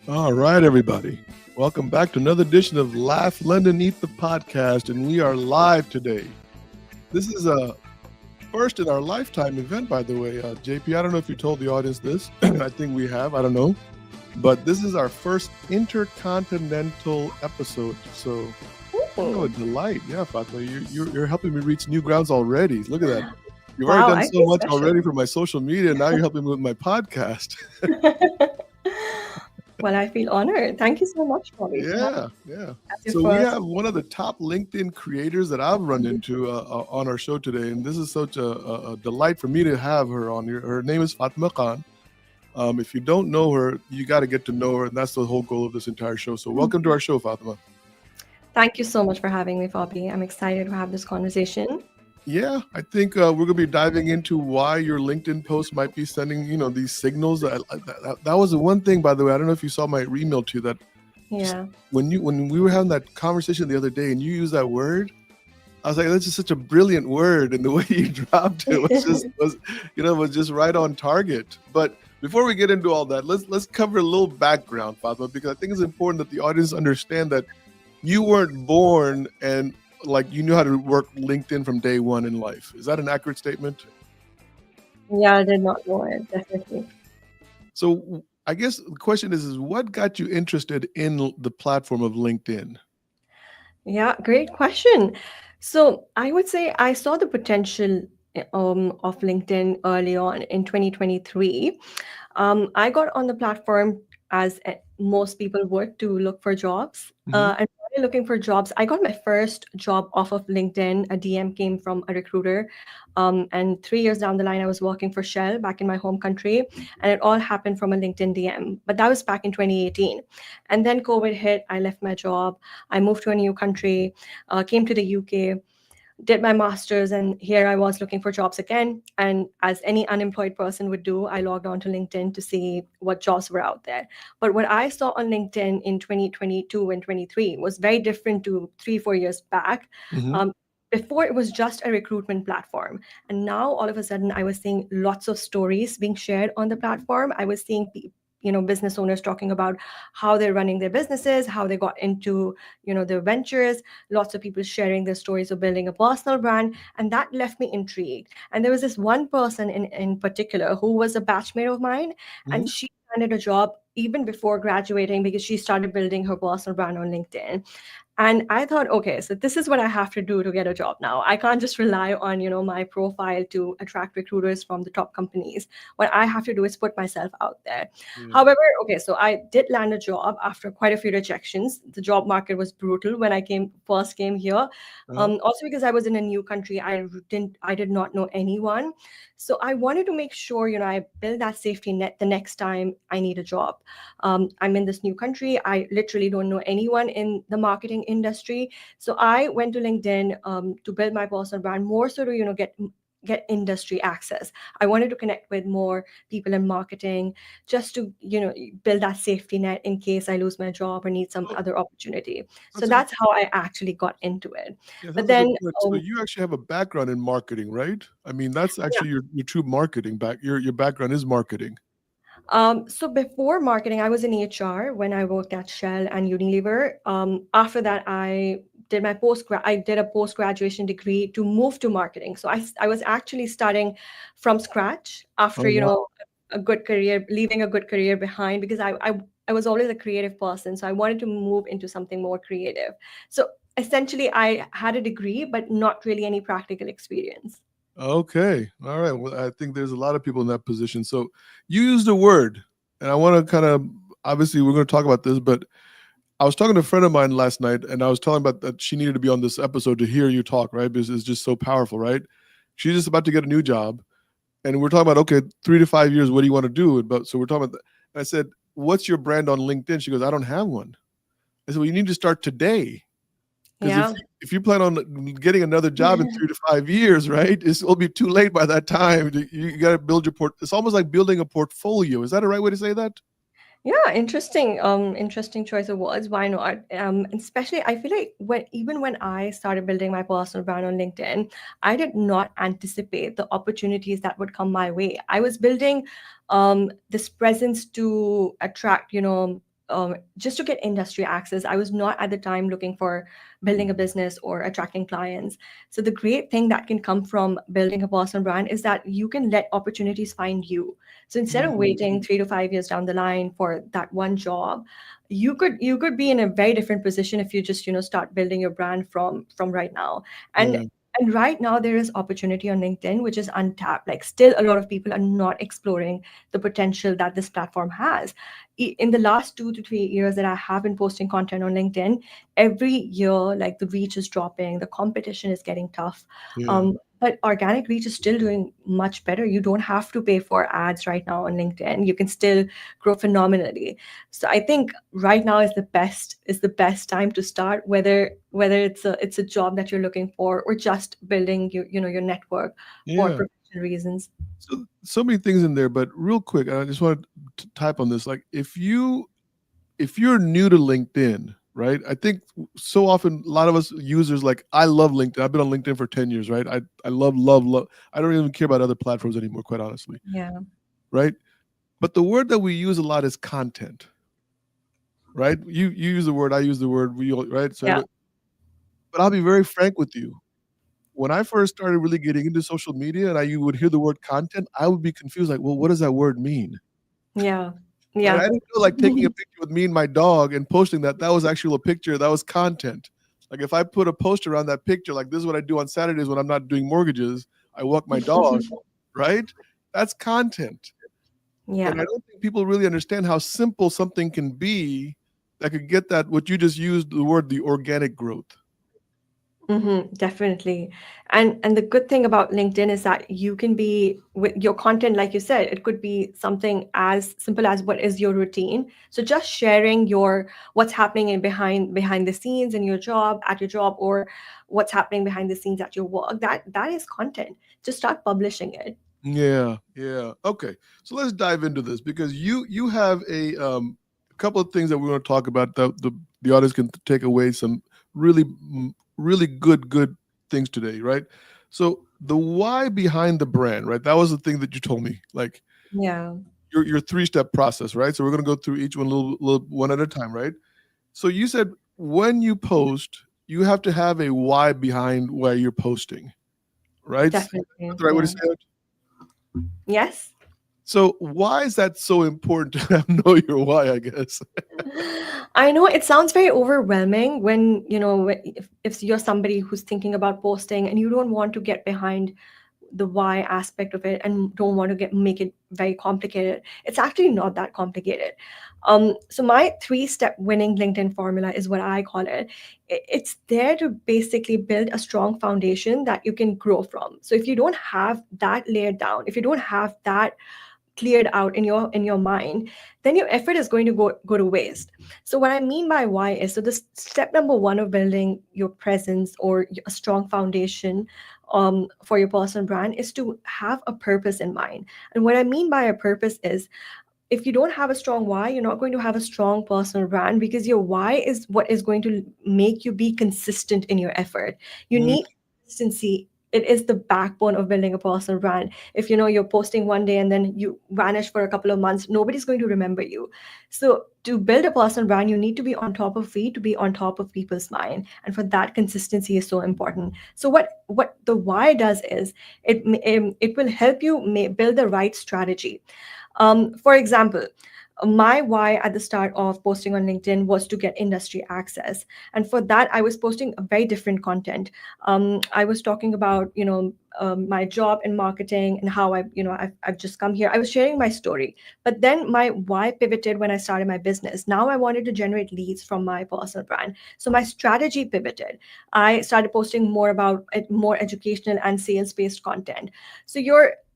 All right, everybody. Welcome back to another edition of Laugh London Eat the podcast, and we are live today. This is a first in our lifetime event, by the way. JP, I don't know if you told the audience this. I think we have. I don't know. But this is our first intercontinental episode. So, a Ooh. delight. Yeah, Fatma, you're helping me reach new grounds already. Look at that. You've already Wow, done I so feel much already special. for my social media. Now you're helping me with my podcast. Well, I feel honored. Thank you so much, Bobby, for having Yeah, yeah. me as your So we first. have one of the top LinkedIn creators that I've run into on our show today, and this is such a delight for me to have her on here. Her name is Fatma Khan. If you don't know her, you got to get to know her, and that's the whole goal of this entire show. So welcome to our show, Fatma. Thank you so much for having me, Bobby. I'm excited to have this conversation. Yeah, I think we're going to be diving into why your LinkedIn post might be sending, these signals. That was the one thing, by the way. I don't know if you saw my email to you that just Yeah. when we were having that conversation the other day, and you used that word. I was like, that's just such a brilliant word, and the way you dropped it was just right on target. But before we get into all that, let's cover a little background, Fatma, because I think it's important that the audience understand that you weren't born and like you knew how to work LinkedIn from day one in life. Is that an accurate statement? Yeah, I did not know it, definitely. So I guess the question is what got you interested in the platform of LinkedIn? Yeah, great question. So I would say I saw the potential of LinkedIn early on in 2023. I got on the platform as most people would to look for jobs. Hmm. And while looking for jobs, I got my first job off of LinkedIn. A DM came from a recruiter. And 3 years down the line, I was working for Shell back in my home country. And it all happened from a LinkedIn DM. But that was back in 2018. And then COVID hit. I left my job. I moved to a new country, came to the UK, did my master's, and here I was looking for jobs again. And as any unemployed person would do, I logged on to LinkedIn to see what jobs were out there. But what I saw on LinkedIn in 2022 and 23 was very different to 3 4 years back. Hmm. um, Before, it was just a recruitment platform, and now all of a sudden I was seeing lots of stories being shared on the platform. I was seeing business owners talking about how they're running their businesses, how they got into their ventures, lots of people sharing their stories of building a personal brand, and that left me intrigued. And there was this one person in particular who was a batchmate of mine, and Hmm. she landed a job even before graduating because she started building her personal brand on LinkedIn. And I thought, okay, so this is what I have to do to get a job now. I can't just rely on my profile to attract recruiters from the top companies. What I have to do is put myself out there. Yeah. However, okay, so I did land a job after quite a few rejections. The job market was brutal when I came here. Uh-huh. Also because I was in a new country, I did not know anyone. So I wanted to make sure I build that safety net the next time I need a job. I'm in this new country. I literally don't know anyone in the marketing industry. So I went to LinkedIn to build my personal brand, more so to get industry access. I wanted to connect with more people in marketing, just to build that safety net in case I lose my job or need some Oh, other opportunity. So that's a good. that's how I actually got into it. Yeah, But that's a then good point. So you actually have a background in marketing, right? I mean, that's yeah. actually your true marketing back. Your background is marketing. So before marketing, I was in HR when I worked at Shell and Unilever. After that, I did a post graduation degree to move to marketing. So I was actually starting from scratch after Oh wow. a good career, leaving a good career behind, because I was always a creative person, so I wanted to move into something more creative. So essentially, I had a degree, but not really any practical experience. Okay. All right. Well, I think there's a lot of people in that position. So you used a word, and I want to kind of obviously we're going to talk about this, but I was talking to a friend of mine last night, and I was telling about that she needed to be on this episode to hear you talk, right? Because it's just so powerful, right? She's just about to get a new job, and we're talking about okay, 3 to 5 years. What do you want to do? But so we're talking about. And I said, "What's your brand on LinkedIn?" She goes, "I don't have one." I said, "Well, you need to start today because Yeah. if you plan on getting another job in 3 to 5 years, right, it'll be too late by that time. You got to build your port. It's almost like building a portfolio. Is that a right way to say that? Yeah, interesting. Interesting choice of words. Why not? Especially, I feel like when I started building my personal brand on LinkedIn, I did not anticipate the opportunities that would come my way. I was building this presence to attract, just to get industry access. I was not at the time looking for building a business or attracting clients. So the great thing that can come from building a personal brand is that you can let opportunities find you. So instead of Mm, waiting 3 to 5 years down the line for that one job, you could be in a very different position if you just start building your brand from right now. and yeah. and right now there is opportunity on LinkedIn which is untapped. Like, still a lot of people are not exploring the potential that this platform has. In the last 2 to 3 years that I have been posting content on LinkedIn, every year, like, the reach is dropping, the competition is getting tough. Yeah. But organic reach is still doing much better. You don't have to pay for ads right now on LinkedIn. You can still grow phenomenally. So I think right now is the best time to start, whether it's a job that you're looking for or just building your network for Yeah. professional reasons. So many things in there, but real quick, I just want to type on this. Like, if you're new to LinkedIn, right? I think so often a lot of us users, like, I love LinkedIn. I've been on LinkedIn for 10 years, right? I love. I don't even care about other platforms anymore, quite honestly, Yeah. right? But the word that we use a lot is content, right? You use the word, I use the word, we all, right? So, Yeah. but I'll be very frank with you. When I first started really getting into social media and you would hear the word content, I would be confused, like, well, what does that word mean? Yeah. Right? I Yeah. didn't feel like taking a picture with me and my dog and posting that was actual a picture, that was content. Like, if I put a poster around that picture, like, this is what I do on Saturdays when I'm not doing mortgages, I walk my dog, right? That's content. And Yeah. I don't think people really understand how simple something can be that could get that, what you just used the word, the organic growth. Definitely. And the good thing about LinkedIn is that you can be with your content, like you said, it could be something as simple as what is your routine. So just sharing your what's happening in behind the scenes in your job, at your job, or what's happening behind the scenes at your work. That is content. Just start publishing it. Yeah, yeah. Okay. So let's dive into this because you have a couple of things that we want to talk about that the audience can take away some really really good things today, right? So the why behind the brand, right? That was the thing that you told me, like Yeah. your three-step process, right? So we're gonna go through each one little one at a time, right? So you said when you post, you have to have a why behind why you're posting, right? Is that Definitely. the right way to Yeah. say it? Yes. So why is that so important to know your why, I guess? I know it sounds very overwhelming when, if you're somebody who's thinking about posting and you don't want to get behind the why aspect of it and don't want to make it very complicated. It's actually not that complicated. So my three-step winning LinkedIn formula is what I call it. It's there to basically build a strong foundation that you can grow from. So if you don't have that layered down, if you don't have that cleared out in your mind, then your effort is going to go to waste. So what I mean by why is, so this step number one of building your presence or a strong foundation for your personal brand is to have a purpose in mind. And what I mean by a purpose is, if you don't have a strong why, you're not going to have a strong personal brand, because your why is what is going to make you be consistent in your effort. You Mm, need consistency. It is the backbone of building a personal brand. If you're posting one day and then you vanish for a couple of months, nobody's going to remember you. So to build a personal brand, you need to be on top of feet, to be on top of people's mind. And for that, consistency is so important. So what the why does is, it will help you build the right strategy. For example, my why at the start of posting on LinkedIn was to get industry access. And for that, I was posting a very different content. I was talking about, my job in marketing and how I've just come here. I was sharing my story. But then my why pivoted when I started my business. Now I wanted to generate leads from my personal brand. So my strategy pivoted. I started posting more about more educational and sales-based content. So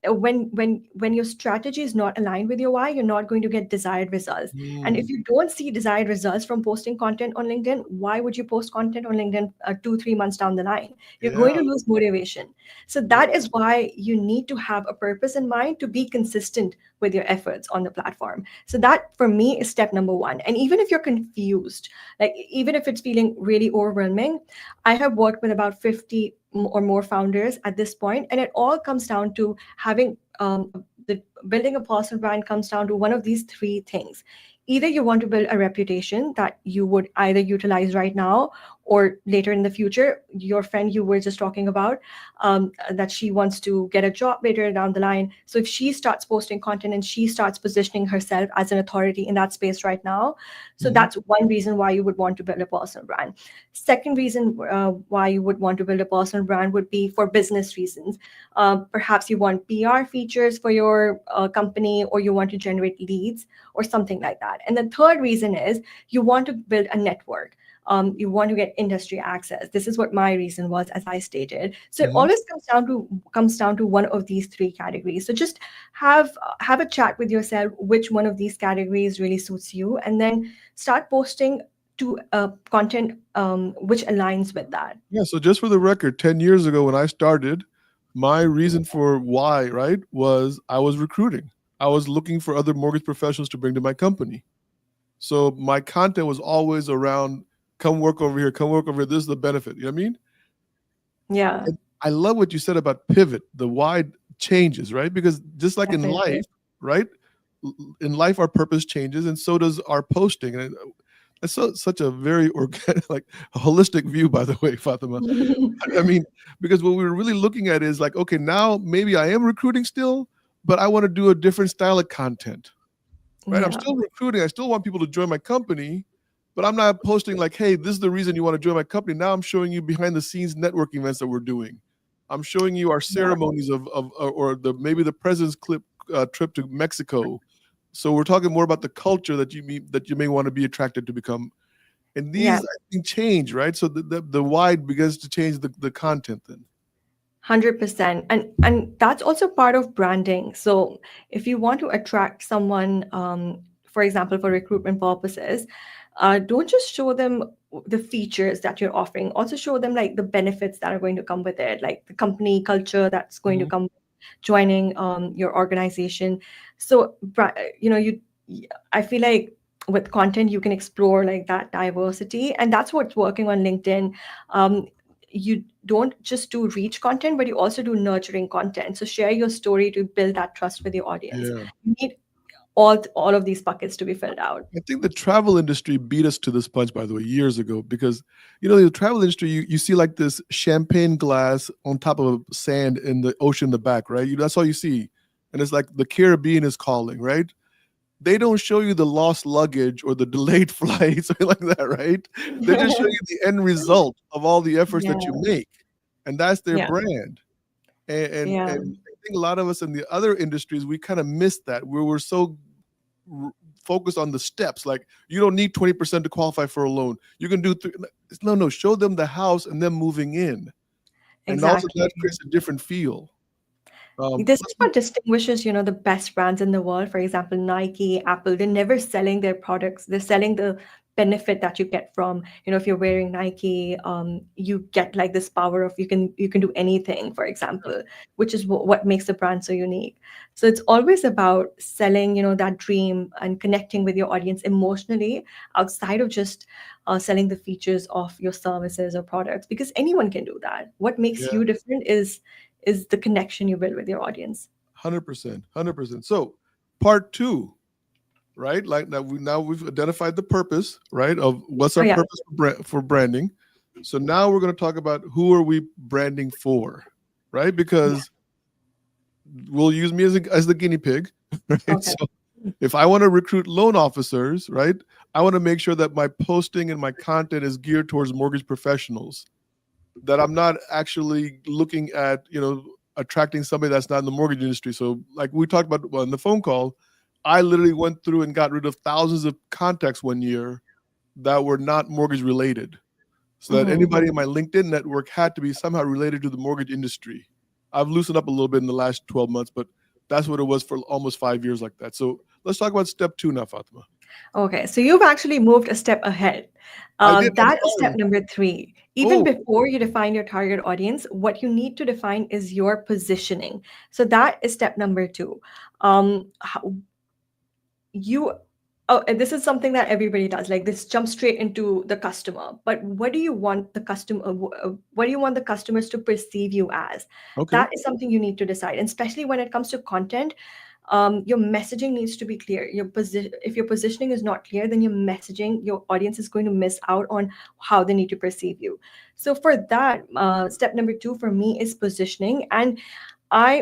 when your strategy is not aligned with your why, you're not going to get desired results. And if mm, you don't see desired results from posting content on LinkedIn, why would you post content on LinkedIn 2 3 months down the line? You're yeah, going to lose motivation. So yeah, that is why you need to have a purpose in mind to be consistent with your efforts on the platform. So that for me is step number one. And even if you're confused, like even if it's feeling really overwhelming, I have worked with about 50 or more founders at this point, and it all comes down to having the building a personal brand comes down to one of these three things. Either you want to build a reputation that you would either utilize right now or later in the future. Your friend you were just talking about, that she wants to get a job later down the line. So if she starts posting content and she starts positioning herself as an authority in that space right now, so Mhm. that's one reason why you would want to build a personal brand. Second reason why you would want to build a personal brand would be for business reasons. Perhaps you want PR features for your company, or you want to generate leads or something like that. And the third reason is you want to build a network. You want to get industry access. This is what my reason was, as I stated. So it Mhm. always comes down to one of these three categories. So just have a chat with yourself which one of these categories really suits you, and then start posting to content which aligns with that. Yeah. So just for the record, 10 years ago when I started, my reason for why, right, was I was recruiting. I was looking for other mortgage professionals to bring to my company. So my content was always around, come work over here, come work over here. This is the benefit. You know what I mean? Yeah, And I love what you said about pivot, the wide changes, right? Because just like in definitely. life, right? In life, our purpose changes, and so does our posting. And it's such a very organic, like holistic view, by the way, Fatima. I mean, because what we were really looking at is like, okay, now maybe I am recruiting still, but I want to do a different style of content, right? I'm Yeah, still recruiting. I still want people to join my company, but I'm not posting like, hey, this is the reason you want to join my company. Now I'm showing you behind the scenes networking events that we're doing. I'm showing you our yeah, ceremonies of or the maybe the president's trip to Mexico. So we're talking more about the culture that you may want to be attracted to become. And these yeah. I think change, right? So the wide begins to change the content then. 100%. And that's also part of branding. So if you want to attract someone, for example, for recruitment purposes, don't just show them the features that you're offering. Also show them like the benefits that are going to come with it, like the company culture that's going to Mhm. come joining your organization. So I feel like with content you can explore like that diversity, and that's what's working on LinkedIn. You don't just do reach content, but you also do nurturing content. So share your story to build that trust with your audience. Yeah. You need all of these buckets to be filled out. I think the travel industry beat us to this punch, by the way, years ago, because the travel industry, you see like this champagne glass on top of sand in the ocean in the back, right? That's all you see. And it's like the Caribbean is calling, right? They don't show you the lost luggage or the delayed flights or like that, right? They just show you the end result of all the efforts that you Yeah, make. And that's their yeah, brand. And yeah, I think a lot of us in the other industries, we kind of missed that, where we're so r- focused on the steps. Like, you don't need 20% to qualify for a loan. You can do no, no. Show them the house and them moving in, and also exactly. that creates a different feel. This is Let's what distinguishes, the best brands in the world. For example, Nike, Apple, they're never selling their products. They're selling the benefit that you get from, if you're wearing Nike, you get like this power of you can do anything, for example, which is what makes the brand so unique. So it's always about selling, that dream and connecting with your audience emotionally outside of just selling the features of your services or products, because anyone can do that. What makes yeah, you different is the connection you build with your audience. 100%, 100%. So, part two, right? Like now we've identified the purpose, right? Of what's Oh our yeah, purpose for branding. So now we're going to talk about who are we branding for, right? yeah. Because we'll use me as the guinea pig, right? Okay. So if I want to recruit loan officers, right, I want to make sure that my posting and my content is geared towards mortgage professionals, that I'm not actually looking at, attracting somebody that's not in the mortgage industry. So, like we talked about on the phone call, I literally went through and got rid of thousands of contacts one year that were not mortgage related, so that Hmm. anybody in my LinkedIn network had to be somehow related to the mortgage industry. I've loosened up a little bit in the last 12 months, but that's what it was for almost 5 years like that. So let's talk about step two now, Fatima. Okay, so you've actually moved a step ahead. I did. I'm That is step sorry. number three. Even Oh, before you define your target audience, what you need to define is your positioning. So that is step number two. How, you and this is something that everybody does, like this jump straight into the customer, but what do you want the customer what do you want the customers to perceive you as? okay. That is something you need to decide, and especially when it comes to content. your messaging needs to be clear. If your positioning is not clear, then your messaging, your audience is going to miss out on how they need to perceive you. So for that, step number 2 for me is positioning. And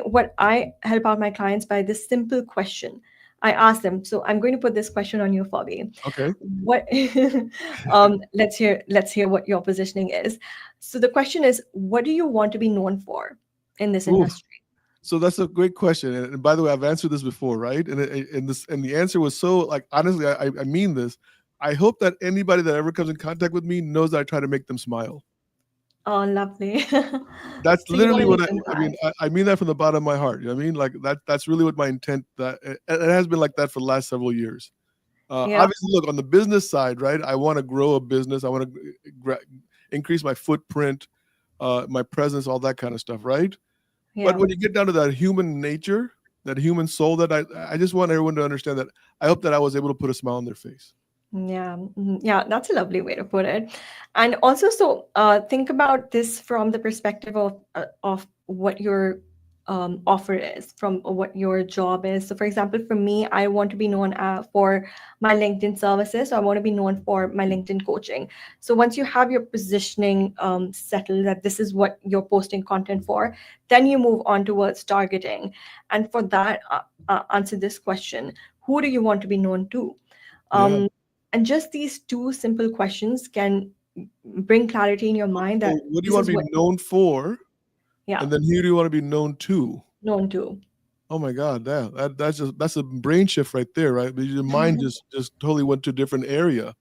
what I help out my clients by this simple question. I ask them, so I'm going to put this question on you, Fabi. Okay. What let's hear what your positioning is. So the question is, what do you want to be known for in this Ooh. industry? So that's a great question. And by the way, I've answered this before, right? And the answer was so, like, honestly, I mean this. I hope that anybody that ever comes in contact with me knows that I try to make them smile. Oh, lovely. That's So you want literally to what make them I mean. laugh. I mean that from the bottom of my heart. You know what I mean? Like that's really what my intent, that it has been like that for the last several years. Yeah. Obviously, look, on the business side, right? I want to grow a business. I want to increase my footprint, my presence, all that kind of stuff, right? But Yeah. when you get down to that human nature, that human soul, that I just want everyone to understand that I hope that I was able to put a smile on their face. Yeah, yeah, that's a lovely way to put it. And also, so think about this from the perspective of what your offer is, from what your job is. So, for example, for me, I want to be known for my LinkedIn services. So I want to be known for my LinkedIn coaching. So once you have your positioning settled, that this is what you're posting content for, then you move on towards targeting. And for that, answer this question: who do you want to be known to? Yeah. And just these two simple questions can bring clarity in your mind So that what do you this want is to what, be known for? yeah, And then who do you want to be known to? known to. Oh my God, that's a brain shift right there, right? Your mind just totally went to a different area.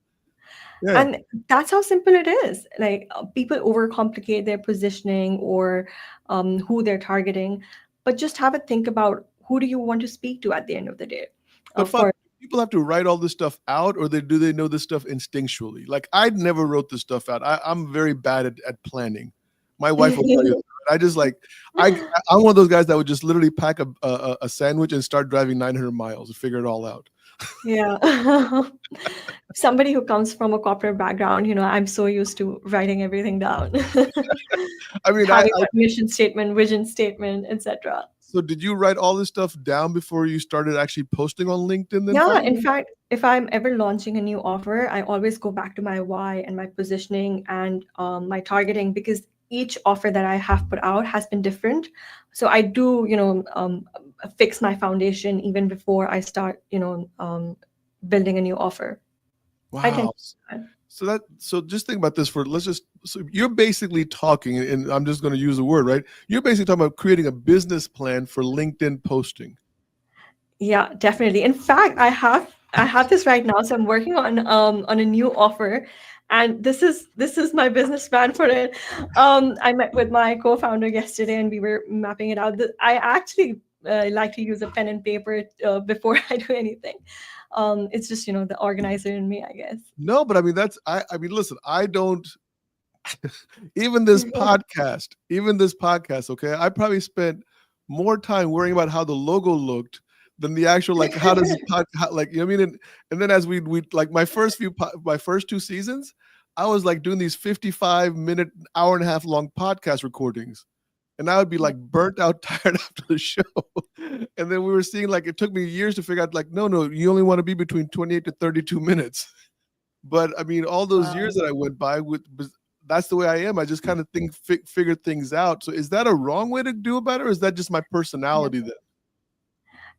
Yeah. And that's how simple it is. Like people overcomplicate their positioning or who they're targeting, but just have a think about who do you want to speak to at the end of the day. But Fab, For people have to write all this stuff out, or do they know this stuff instinctually? Like I never wrote this stuff out. I'm very bad at planning. My wife will tell you that. I just like I'm one of those guys that would just literally pack a sandwich and start driving 900 miles and figure it all out. yeah. Somebody who comes from a corporate background, I'm so used to writing everything down. I mean, Having a mission statement, vision statement, etc. so did you write all this stuff down before you started actually posting on LinkedIn then, Yeah, in Fabi? fact, if I'm ever launching a new offer, I always go back to my why and my positioning and my targeting, because each offer that I have put out has been different. So I do, fix my foundation even before I start, building a new offer. I tend Wow. to do that. So just think about this so you're basically talking, and I'm just going to use the word, right? You're basically talking about creating a business plan for LinkedIn posting. Yeah, definitely. In fact, I have this right now. So I'm working on a new offer, and this is my business plan for it. I met with my co-founder yesterday, and we were mapping it out. I actually like to use a pen and paper before I do anything. It's just the organizer in me, I guess. No, but I mean I mean listen, I don't even this podcast, okay? I probably spent more time worrying about how the logo looked than the actual, like, how does it like, you know what I mean? And then as we like my first 2 seasons, I was like doing these 55-minute, hour and a half long podcast recordings. And I would be like burnt out, tired after the show. And then we were seeing, like, it took me years to figure out, like, no, you only want to be between 28 to 32 minutes. But I mean, all those years Wow. that I went by that's the way I am. I just kind of figure things out. So is that a wrong way to do about it, or is that just my personality then?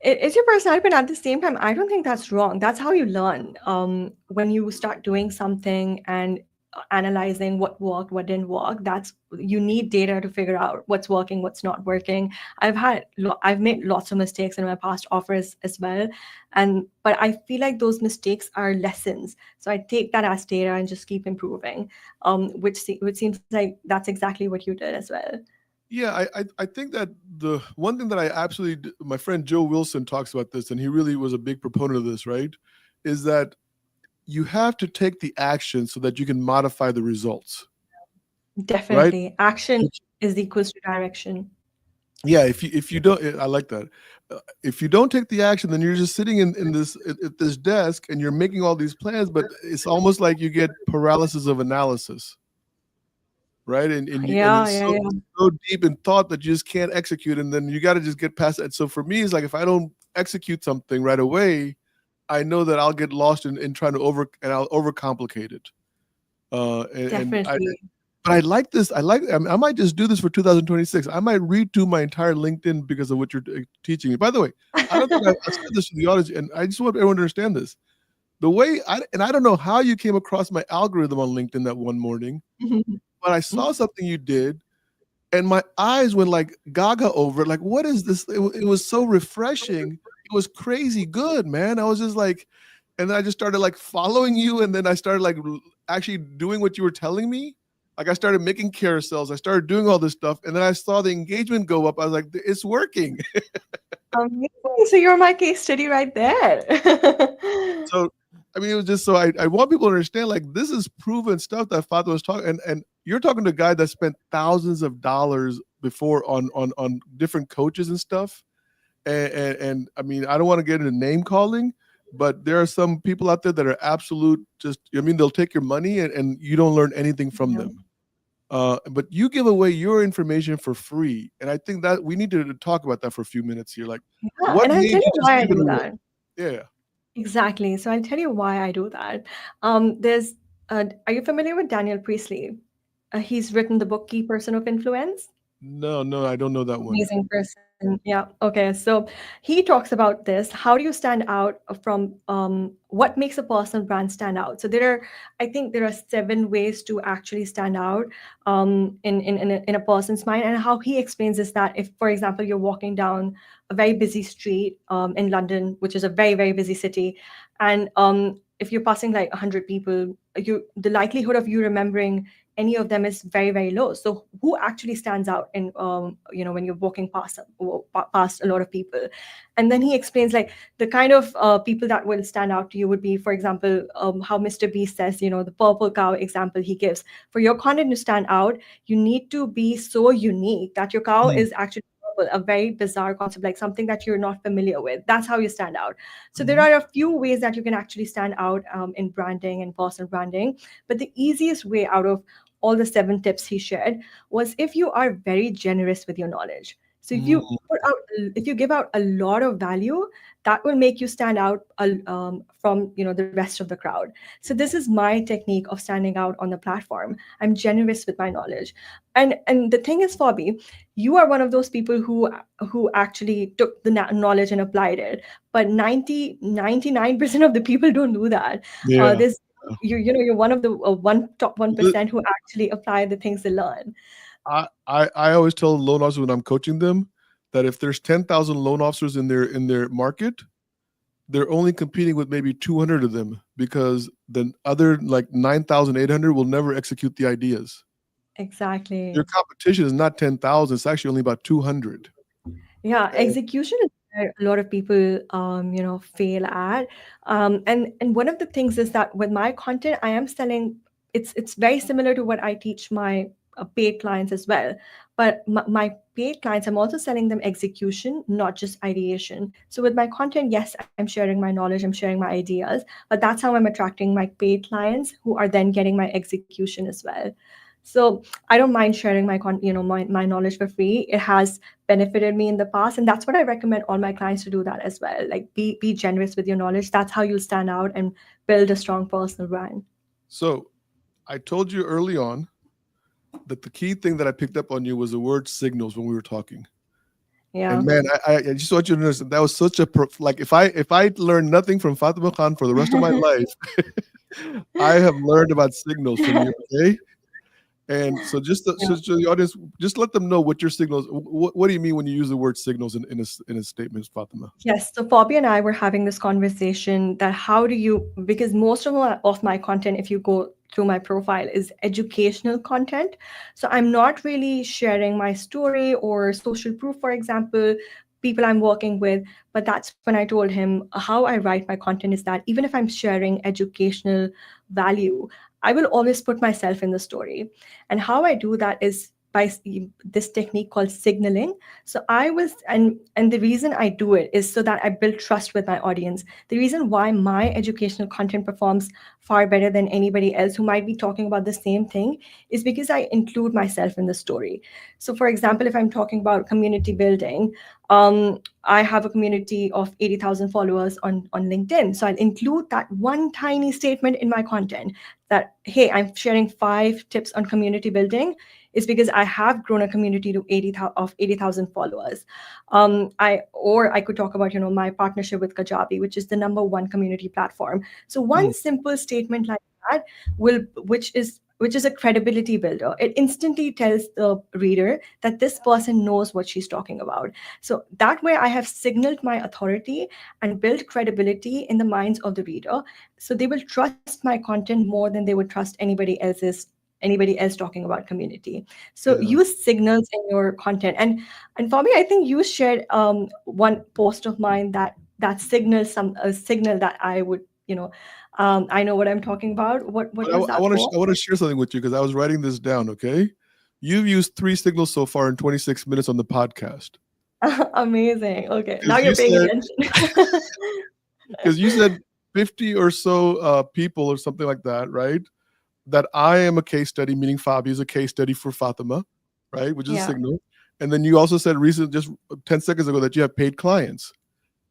It's your personality, but at the same time, I don't think that's wrong. That's how you learn. When you start doing something and analyzing what worked, what didn't work, you need data to figure out what's working, what's not working. I've made lots of mistakes in my past offers as well, but I feel like those mistakes are lessons. So I take that as data and just keep improving. Which seems like that's exactly what you did as well. Yeah, I think that the one thing that my friend Joe Wilson talks about this, and he really was a big proponent of this, right? Is that you have to take the action so that you can modify the results, right? Definitely, action is equals to direction. Yeah, if you don't, I like that. If you don't take the action, then you're just sitting in this at this desk and you're making all these plans, but it's almost like you get paralysis of analysis, right? And Yeah, it's yeah, so deep in thought that you just can't execute, and then you got to just get past that. So for me, it's like if I don't execute something right away, I know that I'll get lost in trying to I'll overcomplicate it. Definitely. But I like this. I might just do this for 2026. I might redo my entire LinkedIn because of what you're teaching me. By the way, I don't think I've said this to the audience, and I just want everyone to understand this. The way I don't know how you came across my algorithm on LinkedIn that one morning, but I saw something you did, and my eyes went like gaga over it. Like, what is this? It was so refreshing. It was crazy good, man. I was just like, and then I just started like following you, and then I started like actually doing what you were telling me. Like I started making carousels, I started doing all this stuff, and then I saw the engagement go up. I was like, it's working. Amazing. So you're my case study right there. So, I mean, it was just so I want people to understand, like, this is proven stuff that Father was talking, and you're talking to a guy that spent thousands of dollars before on different coaches and stuff. And I mean, I don't want to get into name calling, but there are some people out there that are absolute just, I mean, they'll take your money and you don't learn anything from them. But you give away your information for free. And I think that we need to talk about that for a few minutes here. Like, Yeah, what and I'll made tell you you just why I give it do away? that. Yeah. Exactly. So I'll tell you why I do that. There's, are you familiar with Daniel Priestley? He's written the book Key Person of Influence. No, I don't know that one. Amazing person. Yeah. Okay. So he talks about this. How do you stand out from what makes a personal brand stand out? So I think there are 7 ways to actually stand out in a person's mind. And how he explains is that if, for example, you're walking down a very busy street in London, which is a very, very busy city, and if you're passing like 100 people, the likelihood of you remembering any of them is very, very low. So who actually stands out in when you're walking past a lot of people? And then he explains like the kind of people that will stand out to you would be, for example, how Mr. Beast says, the purple cow example he gives. For your content to stand out, you need to be so unique that your cow is actually a very bizarre concept, like something that you're not familiar with. That's how you stand out. So there are a few ways that you can actually stand out in branding and personal branding. But the easiest way out of all the 7 tips he shared was if you are very generous with your knowledge. So if you give out a lot of value, that will make you stand out from the rest of the crowd. So this is my technique of standing out on the platform. I'm generous with my knowledge, and the thing is, Fabi, you are one of those people who actually took the knowledge and applied it. But 99% of the people don't do that. Yeah. There's you're one of the top The- 1% who actually apply the things they learn. I always tell loan officers when I'm coaching them that if there's 10,000 loan officers in their market, they're only competing with maybe 200 of them, because the other like 9,800 will never execute the ideas. Exactly. Your competition is not 10,000; it's actually only about 200. Yeah, And execution is where a lot of people fail at. And one of the things is that with my content, I am selling. It's very similar to what I teach my paid clients as well. But my paid clients, I'm also selling them execution, not just ideation. So with my content, yes, I'm sharing my knowledge, I'm sharing my ideas, but that's how I'm attracting my paid clients who are then getting my execution as well. So I don't mind sharing my knowledge for free. It has benefited me in the past, and that's what I recommend all my clients to do that as well. Like be generous with your knowledge. That's how you'll stand out and build a strong personal brand. so I told you early on that the key thing that I picked up on you was the word signals when we were talking. Yeah. And man, I just want you to understand that was such a like if I learned nothing from Fatima Khan for the rest of my life, I have learned about signals from you. Okay. And so so to the audience, just let them know what your signals. What do you mean when you use the word signals in a statement, Fatima? Yes, so Bobby and I were having this conversation that how do you, because most of my content, if you go through my profile, is educational content. So I'm not really sharing my story or social proof, for example, people I'm working with. But that's when I told him how I write my content is that even if I'm sharing educational value, I will always put myself in the story. And how I do that is this technique called signaling. So I was, and the reason I do it is so that I build trust with my audience. The reason why my educational content performs far better than anybody else who might be talking about the same thing is because I include myself in the story. So for example, if I'm talking about community building, I have a community of 80,000 followers on LinkedIn. So I'll include that one tiny statement in my content that, hey, I'm sharing 5 tips on community building is because I have grown a community to 80,000 followers. I could talk about, my partnership with Kajabi, which is the #1 community platform. So one simple statement like that which is a credibility builder. It instantly tells the reader that this person knows what she's talking about. So that way I have signaled my authority and built credibility in the minds of the reader. So they will trust my content more than they would trust anybody else talking about community. So Yeah. use signals in your content. And for me, I think you shared one post of mine that signals a signal that I would, I know what I'm talking about. What But was I that want for? to share something with you because I was writing this down. Okay, you've used 3 signals so far in 26 minutes on the podcast. Amazing. Okay, now Because you're you paying said attention. because you said 50 or so people or something like that, right? That I am a case study, meaning Fabi is a case study for Fatima, right? Which is a Yeah. signal. And then you also said recently, just 10 seconds ago, that you have paid clients.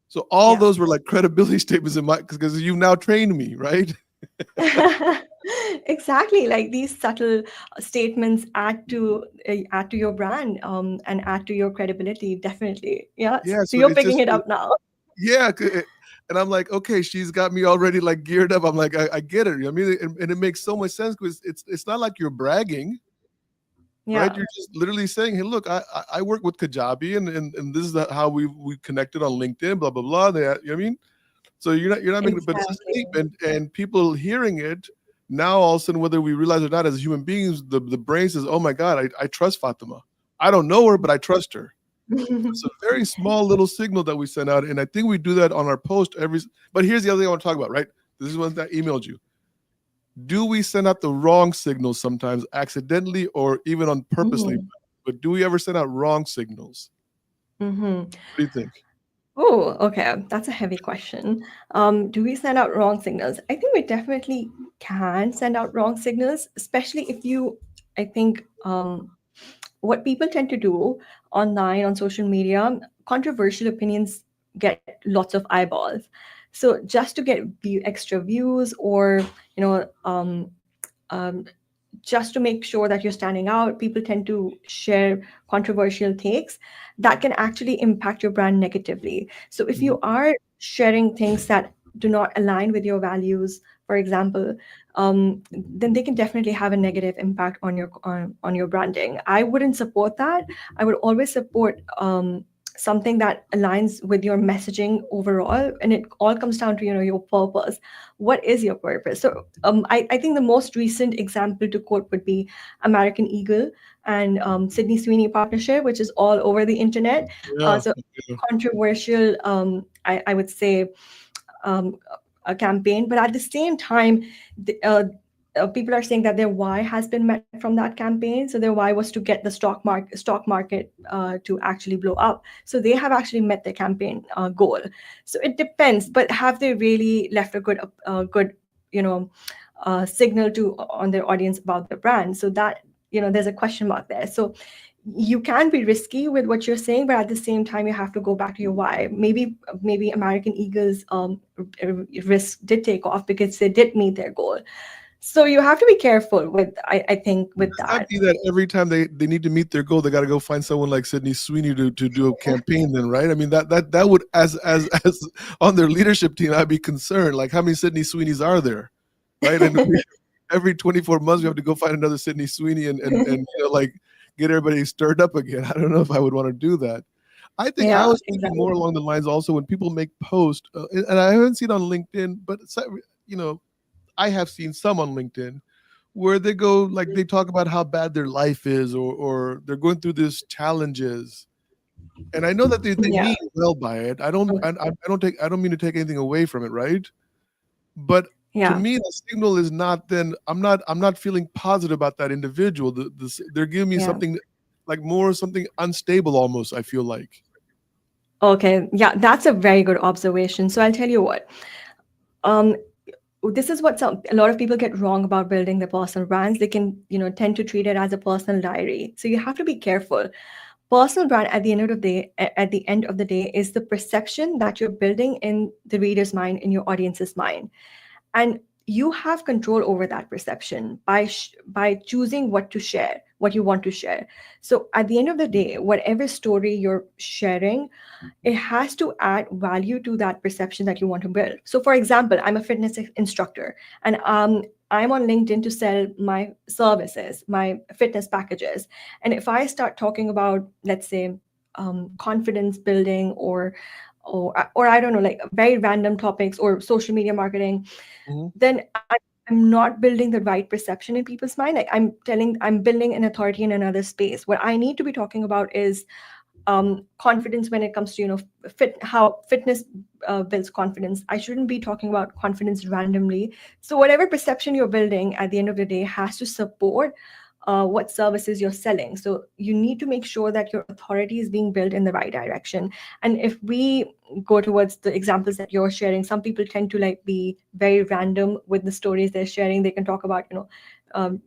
So all Yeah. those were like credibility statements in my because you've now trained me, right? Exactly, like these subtle statements add to your brand, and add to your credibility, definitely. Yeah, Yeah. so So you're it's picking just it up now. yeah. And I'm like, okay, she's got me already like geared up. I'm like, I get it. I mean, and it makes so much sense because it's not like you're bragging, right? Yeah, You're just literally saying, hey, look, I work with Kajabi, and this is how we connected on LinkedIn, blah blah blah. You know what I mean? So you're not making, but it's a exactly. statement, and people hearing it now, all of a sudden, whether we realize it or not, as human beings, the brain says, "Oh my God, I trust Fatima. I don't know her, but I trust her." It's a very small little signal that we send out, and I think we do that on our post every. But here's the other thing I want to talk about. Right, this is one that I emailed you. Do we send out the wrong signals sometimes, accidentally or even on purposely? Mhm, But do we ever send out wrong signals? mhm. What do you think? Oh, okay. That's a heavy question. Do we send out wrong signals? I think we definitely can send out wrong signals, especially if I think, what people tend to do online on social media, controversial opinions get lots of eyeballs. So just to get extra views, or, you know, um, just to make sure that you're standing out, people tend to share controversial takes that can actually impact your brand negatively. So if Mhm. you are sharing things that do not align with your values, for example, then they can definitely have a negative impact on your branding. I wouldn't support that. I would always support something that aligns with your messaging overall, and it all comes down to, your purpose. What is your purpose? So I think the most recent example to quote would be American Eagle and Sydney Sweeney partnership, which is all over the internet. Yeah. So Yeah. controversial, I would say, um, a campaign, but at the same time, people are saying that their why has been met from that campaign. So their why was to get the stock market to actually blow up. So they have actually met their campaign goal. So it depends, but have they really left a good signal to on their audience about their brand? So that, there's a question mark there. So you can be risky with what you're saying, but at the same time, you have to go back to your why. Maybe American Eagles risk did take off because they did meet their goal. So you have to be careful with, I think, with Does that that. mean that every time they need to meet their goal, they got to go find someone like Sydney Sweeney to do a campaign? Then, right? I mean, that would as on their leadership team, I'd be concerned. Like, how many Sydney Sweeneys are there, right? And every 24 months, we have to go find another Sydney Sweeney and like get everybody stirred up again. I don't know if I would want to do that. I think I Yeah, was thinking exactly. more along the lines also when people make posts, and I haven't seen it on LinkedIn, but you know, I have seen some on LinkedIn where they go like they talk about how bad their life is, or they're going through these challenges, and I know that they Yeah, mean well by it. I don't mean to take anything away from it, right? But to yeah, me, the signal is not then I'm not feeling positive about that individual. They're giving me yeah. something. like more something unstable almost, I feel like. Okay, yeah, that's a very good observation. So I'll tell you what. Um, this is what a lot of people get wrong about building their personal brands. They can, tend to treat it as a personal diary. So you have to be careful. Personal brand at the end of the day, is the perception that you're building in the reader's mind, in your audience's mind, and you have control over that perception by choosing what to share, what you want to share. So at the end of the day, whatever story you're sharing, it has to add value to that perception that you want to build. So for example, I'm a fitness instructor, and I'm on LinkedIn to sell my services, my fitness packages. And if I start talking about, let's say, confidence building, or I don't know, like very random topics, or social media marketing, Mhm. then I'm not building the right perception in people's mind. Like I'm building an authority in another space. What I need to be talking about is confidence when it comes to, how fitness builds confidence. I shouldn't be talking about confidence randomly. So whatever perception you're building at the end of the day has to support what services you're selling. So you need to make sure that your authority is being built in the right direction. And if we go towards the examples that you're sharing, some people tend to like be very random with the stories they're sharing. They can talk about, um,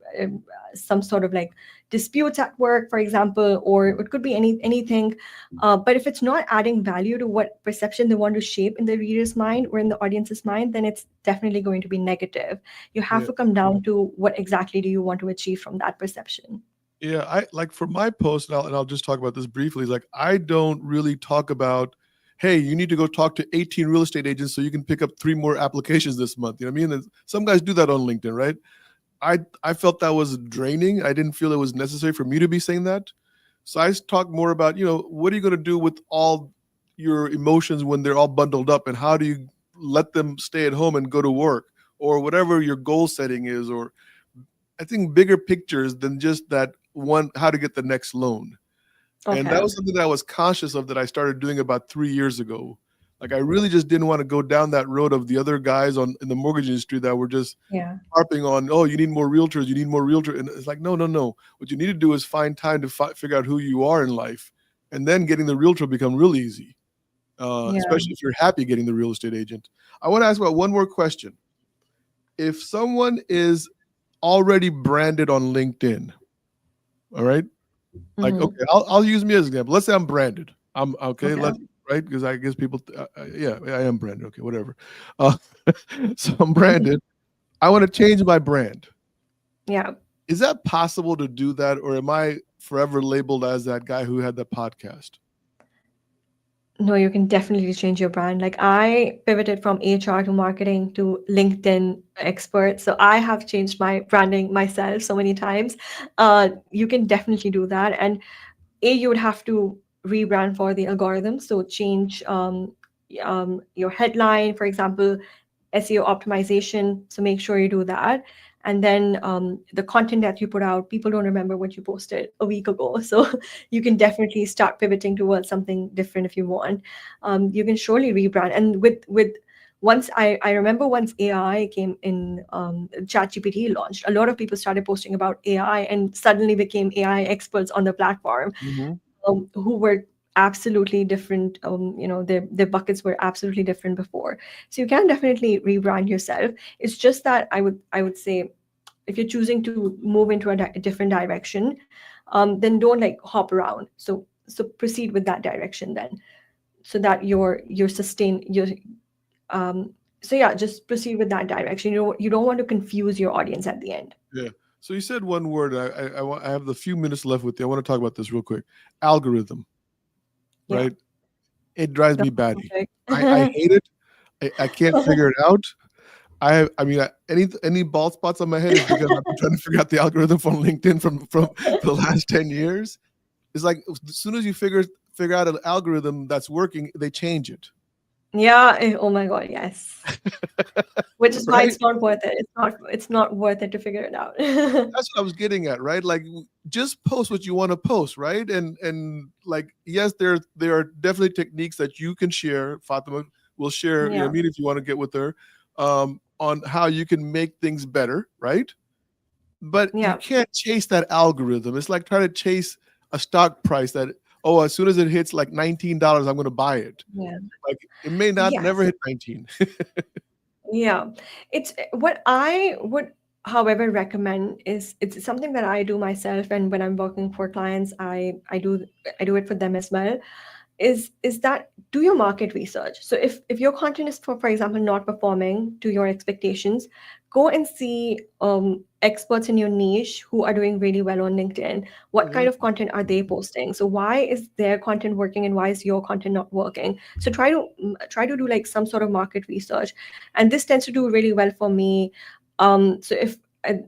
some sort of like disputes at work, for example, or it could be anything. But if it's not adding value to what perception they want to shape in the reader's mind or in the audience's mind, then it's definitely going to be negative. You have Yeah. to come down to what exactly do you want to achieve from that perception. Yeah, I like for my post, and I'll just talk about this briefly. Is like I don't really talk about, hey, you need to go talk to 18 real estate agents so you can pick up 3 more applications this month. You know what I mean? And some guys do that on LinkedIn, right? I felt that was draining. I didn't feel it was necessary for me to be saying that. So I talk more about, what are you going to do with all your emotions when they're all bundled up, and how do you let them stay at home and go to work, or whatever your goal setting is, or I think bigger pictures than just that one, how to get the next loan. And that Okay. was something that I was conscious of that I started doing about 3 years ago. Like I really just didn't want to go down that road of the other guys in the mortgage industry that were just Yeah. harping on, oh, you need more realtors, you need more realtors. And it's like, no, no, no. What you need to do is find time to figure out who you are in life. And then getting the realtor become real easy, Yeah. especially if you're happy getting the real estate agent. I want to ask about one more question. If someone is already branded on LinkedIn, all right? Like, Hmm. okay, I'll use me as an example. Let's say I'm branded. I'm okay. Okay. Right, because I guess people, yeah, I am branded. Okay, whatever. Uh, so I'm branded. I want to change my brand. Yeah. Is that possible to do that, or am I forever labeled as that guy who had the podcast? No, you can definitely change your brand. Like I pivoted from HR to marketing to LinkedIn expert. So I have changed my branding myself so many times. You can definitely do that. And you would have to rebrand for the algorithm. So change your headline, for example, SEO optimization. So make sure you do that. And then the content that you put out, people don't remember what you posted a week ago. So you can definitely start pivoting towards something different if you want. You can surely rebrand. And with once I remember once AI came in, ChatGPT launched, a lot of people started posting about AI and suddenly became AI experts on the platform, Mm-hmm. who were absolutely different. Their buckets were absolutely different before. So you can definitely rebrand yourself. It's just that I would say, if you're choosing to move into a different direction, then don't like hop around. So proceed with that direction then, so that you're sustain your so yeah, just proceed with that direction. You don't want to confuse your audience at the end. Yeah. So you said one word. I have the few minutes left with you. I want to talk about this real quick. Algorithm, Yeah. right? It drives That's me batty. I perfect. hate it. I can't figure it out. I mean, any bald spots on my head is because I've been trying to figure out the algorithm from LinkedIn from the last 10 years. It's like as soon as you figure out an algorithm that's working, they change it. Yeah. Oh my God. Yes. Which is why Right? it's not worth it. It's not worth it to figure it out. That's what I was getting at, right? Like just post what you want to post, right? And like yes, there are definitely techniques that you can share. Fatima will share, Yeah. I mean, if you want to get with her, on how you can make things better, right? But you Yeah. can't chase that algorithm. It's like trying to chase a stock price that, oh, as soon as it hits like $19, I'm going to buy it. Yeah. Like it may not never Yes. hit 19. Yeah. It's what I would, however, recommend is it's something that I do myself, and when I'm working for clients, I do it for them as well. Is that do your market research. So if your content is for example not performing to your expectations, go and see experts in your niche who are doing really well on LinkedIn. What kind of content are they posting? So why is their content working and why is your content not working? So try to do like some sort of market research, and this tends to do really well for me. So if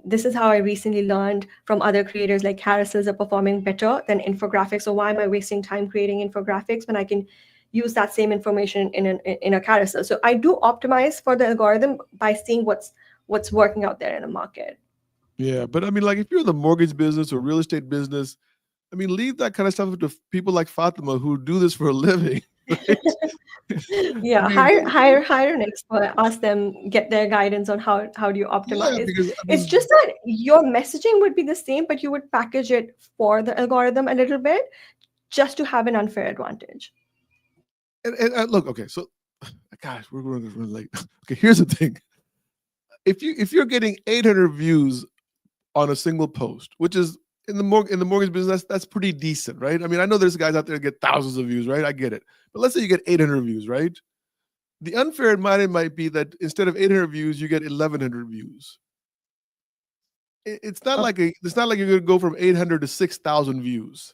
this is how I recently learned from other creators, like carousels are performing better than infographics. So why am I wasting time creating infographics when I can use that same information in a carousel? So I do optimize for the algorithm by seeing what's working out there in the market. Yeah, but I mean, like if you're in the mortgage business or real estate business, I mean, leave that kind of stuff to people like Fatima who do this for a living. Right? Yeah, I mean, hire an expert, ask them, get their guidance on how do you yeah, optimize. because I It's mean, just that your messaging would be the same, but you would package it for the algorithm a little bit just to have an unfair advantage. and look, okay, so gosh, we're going to late. Okay, here's the thing: if you're getting 800 views on a single post, which is in the mortgage business, that's pretty decent, right? I mean, I know there's guys out there that get thousands of views, right? I get it, but let's say you get 800 views, right? The unfair advantage might be that instead of 800 views, you get 1,100 views. It's not like it's not like you're going to go from 800 to 6,000 views.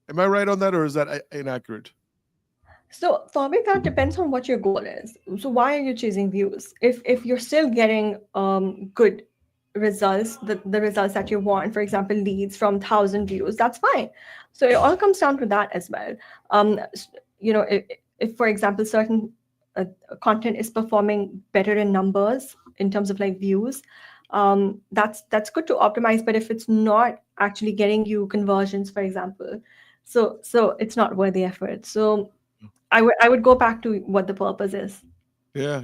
Am I right on that, or is that inaccurate? So for me, that depends on what your goal is. So why are you chasing views? If you're still getting good results, the results that you want, for example, leads from 1,000 views, that's fine. So it all comes down to that as well. If for example certain uh, content is performing better in numbers in terms of like views, that's good to optimize. But if it's not actually getting you conversions, for example, so it's not worth the effort. So I would go back to what the purpose is. Yeah,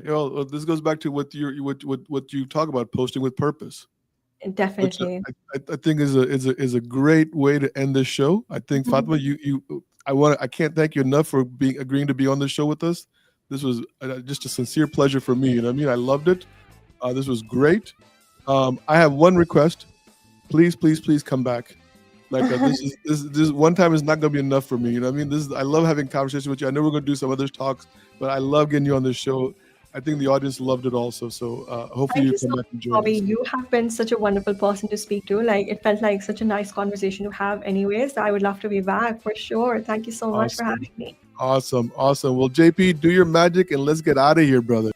this goes back to what you talk about, posting with purpose, which Definitely. I think is a great way to end this show. I think Mhm. Fatima, I can't thank you enough for agreeing to be on this show with us. This was just a sincere pleasure for me. You know what I mean? I loved it. This was great. I have one request. Please, please, please come back. Like this one time is not going to be enough for me. You know what I mean? I love having conversations with you. I know we're going to do some other talks, but I love getting you on this show. I think the audience loved it also. So hopefully Thank you you so come much, back and join Bobby. us. You have been such a wonderful person to speak to. Like it felt like such a nice conversation to have anyways. I would love to be back for sure. Thank you so much for Awesome. having me. Awesome. Awesome. Well, JP, do your magic and let's get out of here, brother.